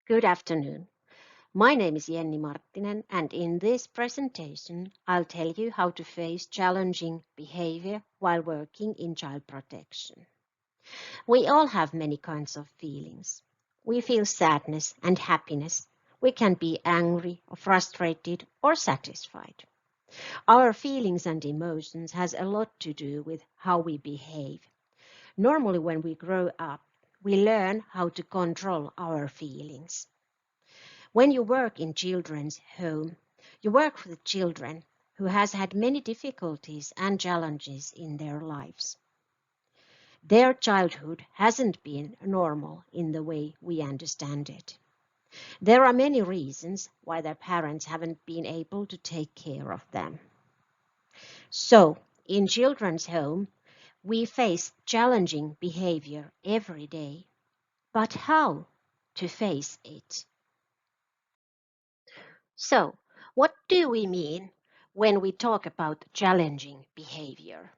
Good afternoon. My name is Jenni Marttinen, and in this presentation, I'll tell you how to face challenging behavior while working in child protection. We all have many kinds of feelings. We feel sadness and happiness. We can be angry or frustrated or satisfied. Our feelings and emotions has a lot to do with how we behave. Normally when we grow up, we learn how to control our feelings. When you work in children's home, you work with children who has had many difficulties and challenges in their lives. Their childhood hasn't been normal in the way we understand it. There are many reasons why their parents haven't been able to take care of them. So, in children's home, we face challenging behavior every day. But how to face it? So, what do we mean when we talk about challenging behavior?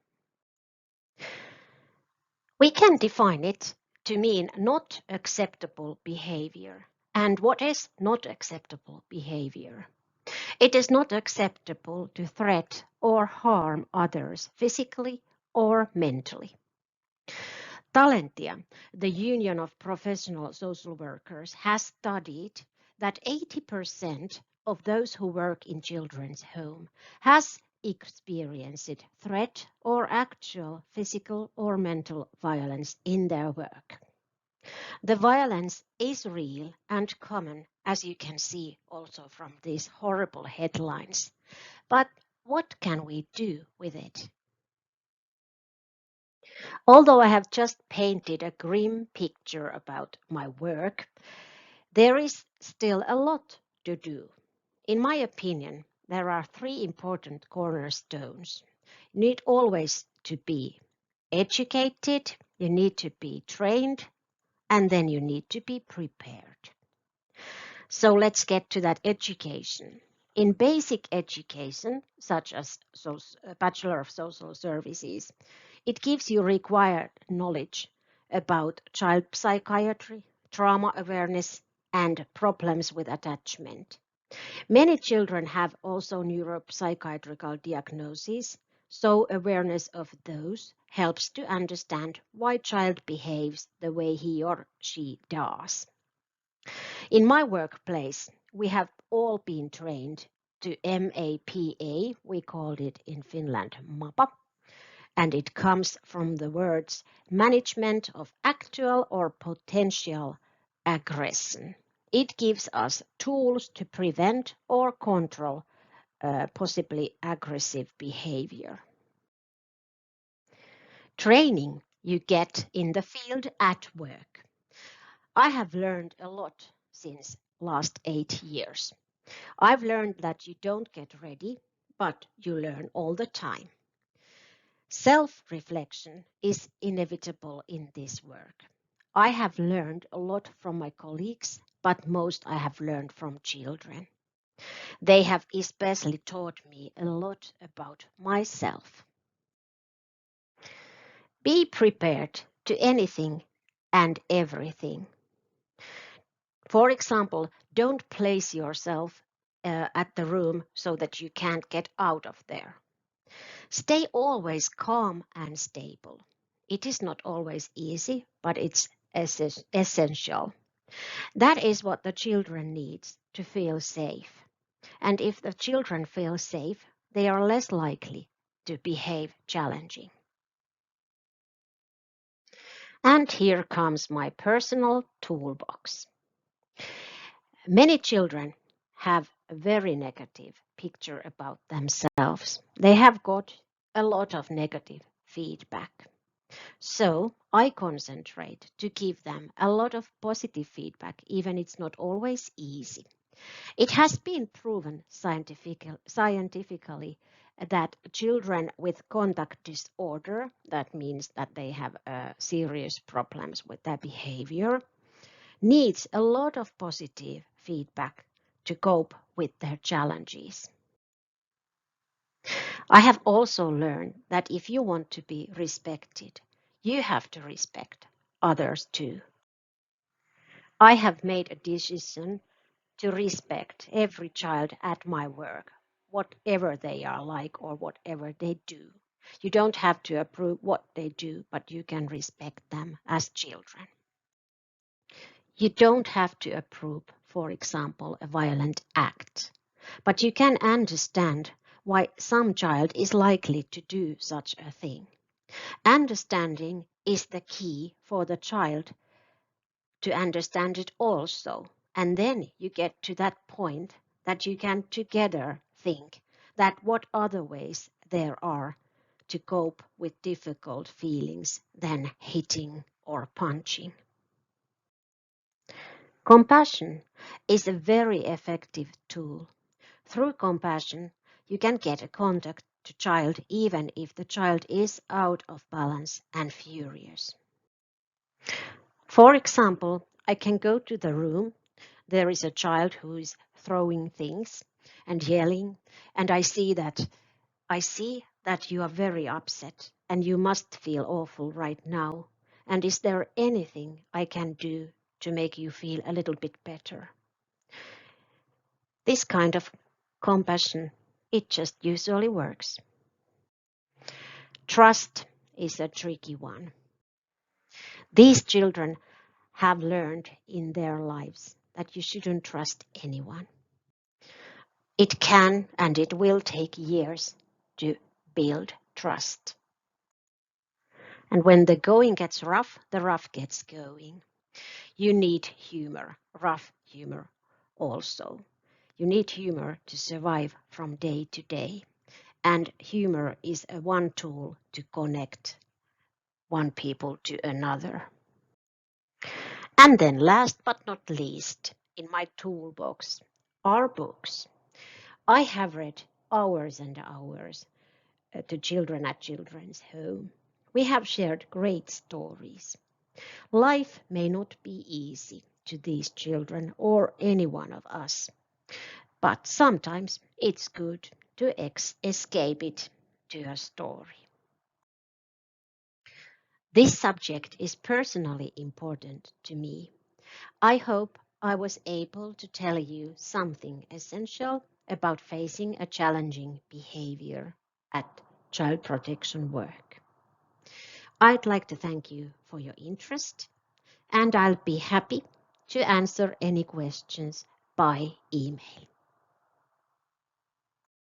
We can define it to mean not acceptable behavior. And what is not acceptable behavior? It is not acceptable to threat or harm others physically or mentally. Talentia, the Union of Professional Social Workers, has studied that 80% of those who work in children's home has experienced threat or actual physical or mental violence in their work. The violence is real and common, as you can see also from these horrible headlines. But what can we do with it? Although I have just painted a grim picture about my work, there is still a lot to do. In my opinion, there are three important cornerstones. You need always to be educated, you need to be trained, and then you need to be prepared. So let's get to that education. In basic education, such as Bachelor of Social Services, it gives you required knowledge about child psychiatry, trauma awareness, and problems with attachment. Many children have also neuropsychiatrical diagnoses, so awareness of those helps to understand why child behaves the way he or she does. In my workplace, we have all been trained to MAPA, we called it in Finland MAPA, and it comes from the words management of actual or potential aggression. It gives us tools to prevent or control possibly aggressive behavior. Training you get in the field at work. I have learned a lot since last 8 years. I've learned that you don't get ready, but you learn all the time. Self-reflection is inevitable in this work. I have learned a lot from my colleagues, but most I have learned from children. They have especially taught me a lot about myself. Be prepared to anything and everything. For example, don't place yourself at the room so that you can't get out of there. Stay always calm and stable. It is not always easy, but it's essential. That is what the children need to feel safe. And if the children feel safe, they are less likely to behave challenging. And here comes my personal toolbox. Many children have a very negative picture about themselves. They have got a lot of negative feedback. So I concentrate to give them a lot of positive feedback, even it's not always easy. It has been proven scientifically that children with conduct disorder, that means that they have serious problems with their behavior, needs a lot of positive feedback to cope with their challenges. I have also learned that if you want to be respected, you have to respect others too. I have made a decision to respect every child at my work, whatever they are like or whatever they do. You don't have to approve what they do, but you can respect them as children. You don't have to approve, for example, a violent act, but you can understand why some child is likely to do such a thing. Understanding is the key for the child to understand it also. And then you get to that point that you can together think that what other ways there are to cope with difficult feelings than hitting or punching. Compassion is a very effective tool. Through compassion, you can get a contact to child even if the child is out of balance and furious. For example, I can go to the room. There is a child who is throwing things and yelling, and I see that you are very upset and you must feel awful right now. And is there anything I can do to make you feel a little bit better? This kind of compassion, it just usually works. Trust is a tricky one. These children have learned in their lives that you shouldn't trust anyone. It can and it will take years to build trust. And when the going gets rough, the rough gets going. You need humor, rough humor also. You need humor to survive from day to day. And humor is a one tool to connect one people to another. And then last but not least, in my toolbox are books. I have read hours and hours to children at children's home. We have shared great stories. Life may not be easy to these children or any one of us, but sometimes it's good to escape it to a story. This subject is personally important to me. I hope I was able to tell you something essential about facing a challenging behavior at child protection work. I'd like to thank you for your interest, and I'll be happy to answer any questions by email.